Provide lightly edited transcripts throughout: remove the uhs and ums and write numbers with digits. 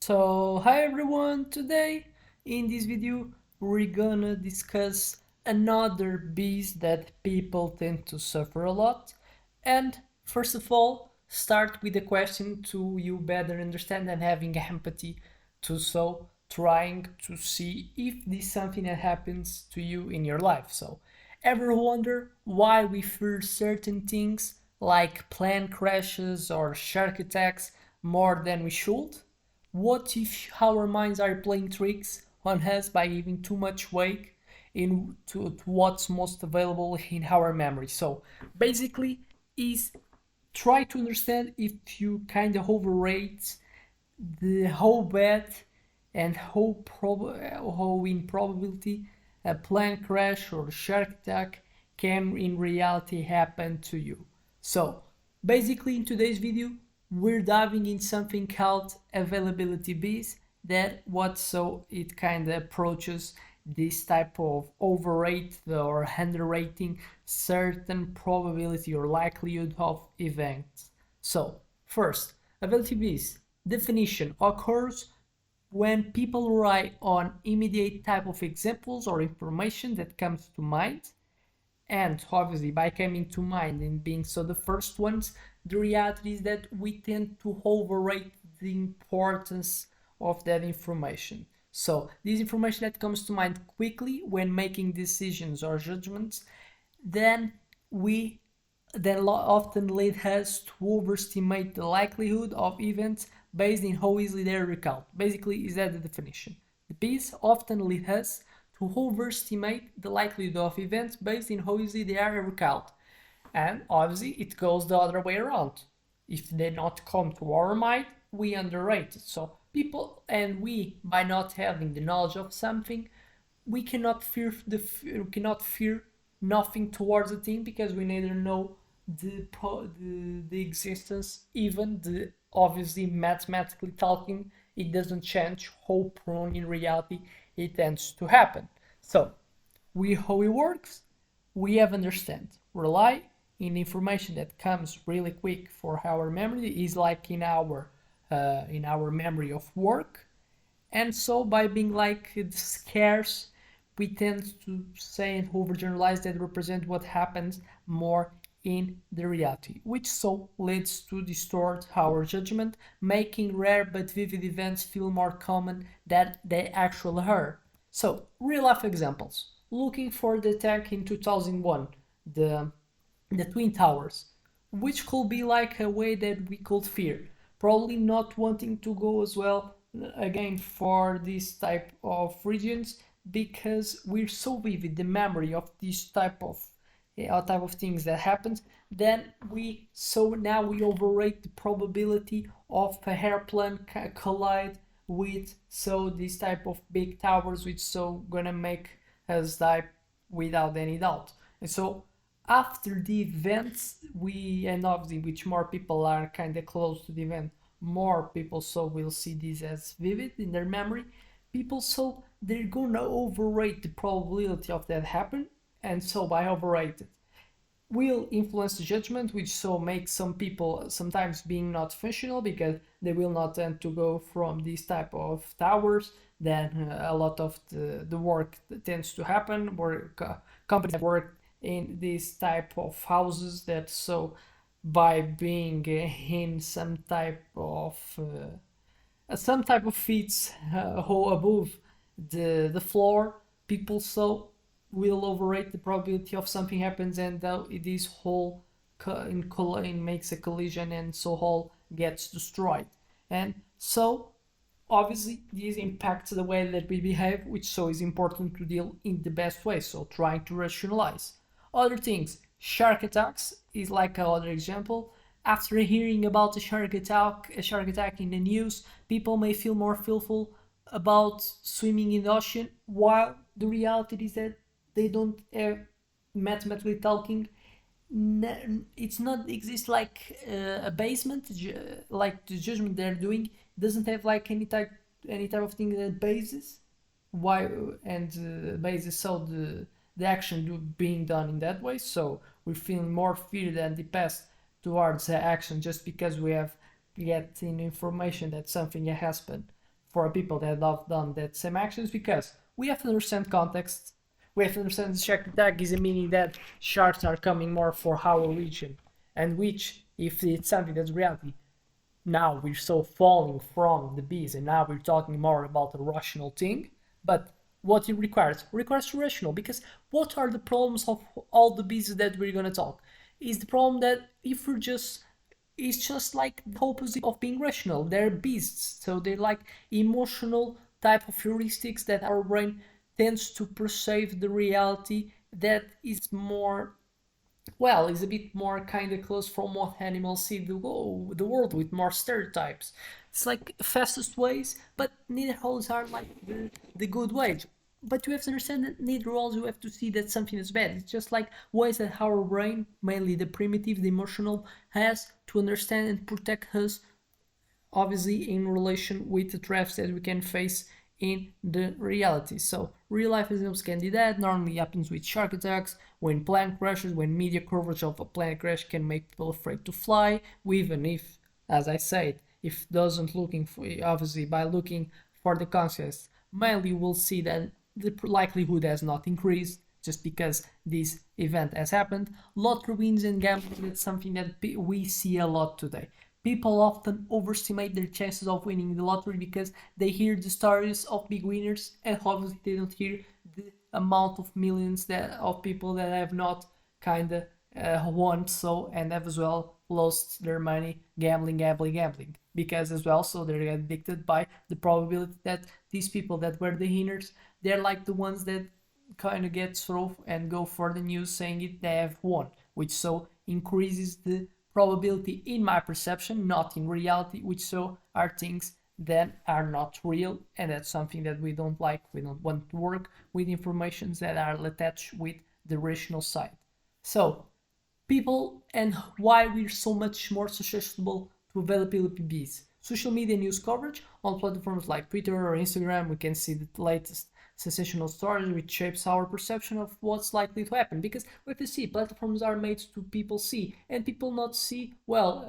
So hi everyone, today in this video we're gonna discuss another beast that people tend to suffer a lot. And first of all, start with a question to you better understand and having empathy to trying to see if this is something that happens to you in your life. So ever wonder why we fear certain things like plane crashes or shark attacks more than we should? What if our minds are playing tricks on us by giving too much weight to what's most available in our memory? So basically, is try to understand if you kind of overrate the how bad and how in probability a plane crash or shark attack can in reality happen to you. So basically in today's video we're diving in something called availability B's that what so it kind of approaches this type of overrate or underrating certain probability or likelihood of events. So first, availability B's definition occurs when people rely on immediate type of examples or information that comes to mind, and obviously by coming to mind and being so the first ones, the reality is that we tend to overrate the importance of that information. So this information that comes to mind quickly when making decisions or judgments, then we often lead us to overestimate the likelihood of events based on how easily they are recalled. Basically, is that the definition? The P's often lead us to overestimate the likelihood of events based on how easily they are recalled. And obviously, it goes the other way around. If they not come to our mind, we underrate it. So people and we, by not having the knowledge of something, we cannot fear nothing towards a thing because we neither know the existence, even the obviously mathematically talking, it doesn't change how prone in reality it tends to happen. So we how it works, we have understand rely in information that comes really quick for our memory is like in our memory of work, and so by being like scarce, we tend to say and overgeneralize that represent what happens more in the reality, which so leads to distort our judgment, making rare but vivid events feel more common than they actually are. So, real life examples. Looking for the attack in 2001, the the Twin Towers, which could be like a way that we could fear. Probably not wanting to go as well again for this type of regions because we're so vivid the memory of this type of things that happens, then we so now we overrate the probability of a airplane collide with so this type of big towers, which so gonna make us die without any doubt. And so after the events, we and obviously which more people are kind of close to the event, more people so will see this as vivid in their memory. People so they're gonna overrate the probability of that happen, and so by overrated will influence the judgment, which so makes some people sometimes being not functional because they will not tend to go from these type of towers. Then a lot of the work that tends to happen where companies that work in these type of houses that so by being in some type of feet above the floor, people so will overrate the probability of something happens, and this whole makes a collision, and so whole gets destroyed. And so obviously this impacts the way that we behave, which so is important to deal in the best way, so trying to rationalize other things. Shark attacks is like another example. After hearing about a shark attack in the news, people may feel more fearful about swimming in the ocean, while the reality is that they don't have, mathematically talking, it's not exist like a basement, like the judgment they're doing doesn't have like any type of thing that basis why and basis so the action being done in that way. So we feel more fear than the past towards the action just because we have getting information that something has happened for people that have done that same actions, because we have to understand context. We have to understand the shark attack is a meaning that sharks are coming more for our region, and which, if it's something that's reality, now we're so falling from the bees, and now we're talking more about a rational thing. But what it requires rational, because what are the problems of all the bees that we're gonna talk? Is the problem that if we're just, it's just like the opposite of being rational. They're beasts, so they're like emotional type of heuristics that our brain tends to perceive the reality that is more, well, is a bit more kind of close from what animals see the world with, more stereotypes. It's like fastest ways, but neither always are like the good ways. But you have to understand that neither always you have to see that something is bad. It's just like ways that our brain, mainly the primitive, the emotional, has to understand and protect us, obviously in relation with the threats that we can face in the reality. So real life examples can do that. Normally happens with shark attacks, when plane crashes, when media coverage of a plane crash can make people afraid to fly, even if, as I said, if doesn't looking for, obviously by looking for the consequences, mainly we'll see that the likelihood has not increased just because this event has happened. Lottery wins and gambling is something that we see a lot today. People often overestimate their chances of winning the lottery because they hear the stories of big winners, and obviously they don't hear the amount of millions that of people that have not kind of won so, and have as well lost their money gambling, because as well, so they're addicted by the probability that these people that were the winners, they're like the ones that kind of get through and go for the news saying it they have won, which so increases the probability in my perception, not in reality, which so are things that are not real, and that's something that we don't like. We don't want to work with informations that are attached with the rational side. So people, and why we're so much more susceptible to availability bees. Social media news coverage on platforms like Twitter or Instagram, we can see the latest sensational stories which shapes our perception of what's likely to happen, because we have to see platforms are made to people see, and people not see, well,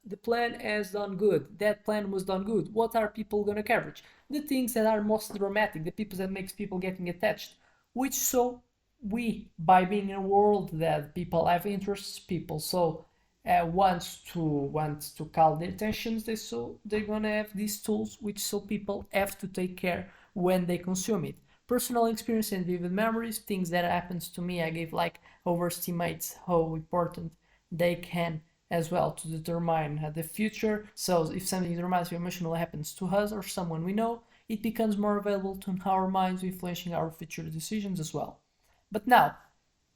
the plan has done good, that plan was done good, what are people gonna coverage, the things that are most dramatic, the people that makes people getting attached, which so we, by being in a world that people have interests, people so want to call their attentions, they're gonna have these tools which so people have to take care when they consume it. Personal experience and vivid memories, things that happens to me, I give like overestimates how important they can as well to determine the future. So if something dramatic or emotional happens to us or someone we know, it becomes more available to our minds, influencing our future decisions as well. But now,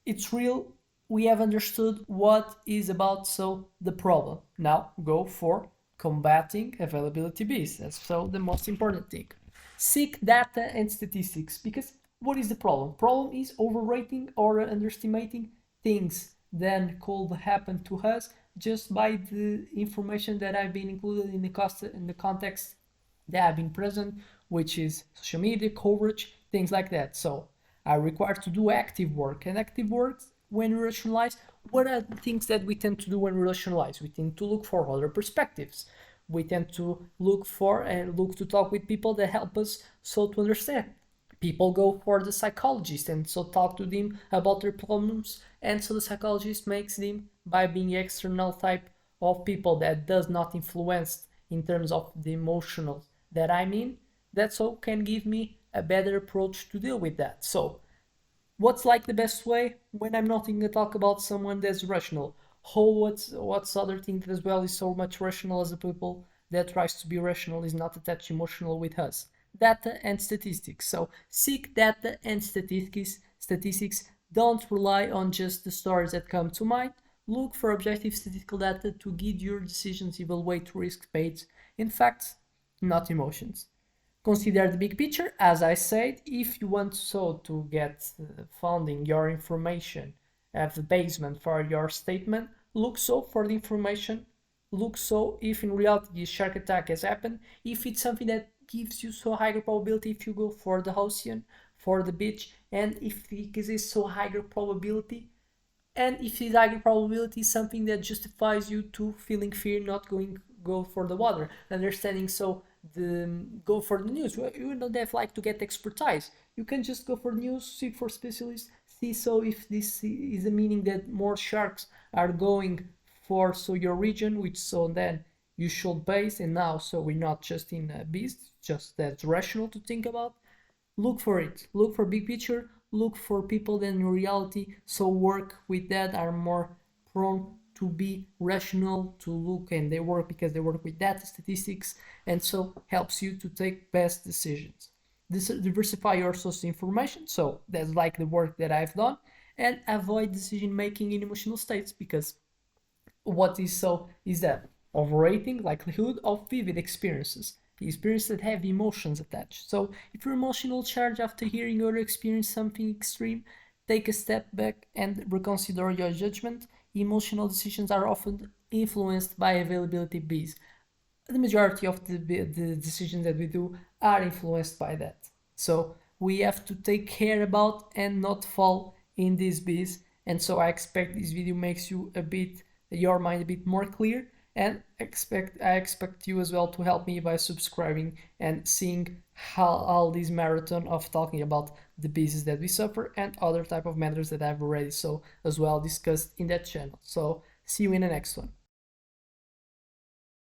it's real, we have understood what is about so the problem. Now go for combating availability bees. That's so the most important thing. Seek data and statistics, because what is the problem? Problem is overrating or underestimating things that could happen to us just by the information that I've been included in the context that have been present, which is social media coverage, things like that. So are required to do active work, and active work when we rationalize, what are the things that we tend to do when we rationalize? We tend to look for other perspectives. We tend to look for and look to talk with people that help us so to understand. People go for the psychologist and so talk to them about their problems, and so the psychologist makes them by being external type of people that does not influence in terms of the emotional that I'm in, that so can give me a better approach to deal with that. So what's like the best way when I'm not going to talk about someone that's rational? What's other thing that as well is so much rational as a people that tries to be rational is not attached emotional with us. Data and statistics. So seek data and statistics. Don't rely on just the stories that come to mind. Look for objective statistical data to guide your decisions, evaluate risk based in facts, not emotions. Consider the big picture, as I said. If you want so to get funding your information, have the basement for your statement, look so for the information, look so if in reality this shark attack has happened, if it's something that gives you so higher probability if you go for the ocean, for the beach, and if it exists so higher probability, and if this higher probability is something that justifies you to feeling fear, not going go for the water, understanding so go for the news. You don't have like to get expertise. You can just go for news, seek for specialists, see so if this is a meaning that more sharks are going for so your region, which so then you should base, and now so we're not just in a beast, just that's rational to think about. Look for it, look for big picture, look for people that in reality so work with that are more prone to be rational, to look, and they work because they work with data statistics, and so helps you to take best decisions. This diversify your source of information, so that's like the work that I've done, and avoid decision making in emotional states, because what is so is that overrating likelihood of vivid experiences, experiences that have emotions attached. So if you're emotional charge after hearing or experience something extreme, take a step back and reconsider your judgment. Emotional decisions are often influenced by availability bias. The majority of the decisions that we do are influenced by that. So we have to take care about and not fall in this biz. And so I expect this video makes you a bit your mind a bit more clear, and I expect you as well to help me by subscribing and seeing how all this marathon of talking about the business that we suffer and other type of matters that I've already so as well discussed in that channel. So see you in the next one.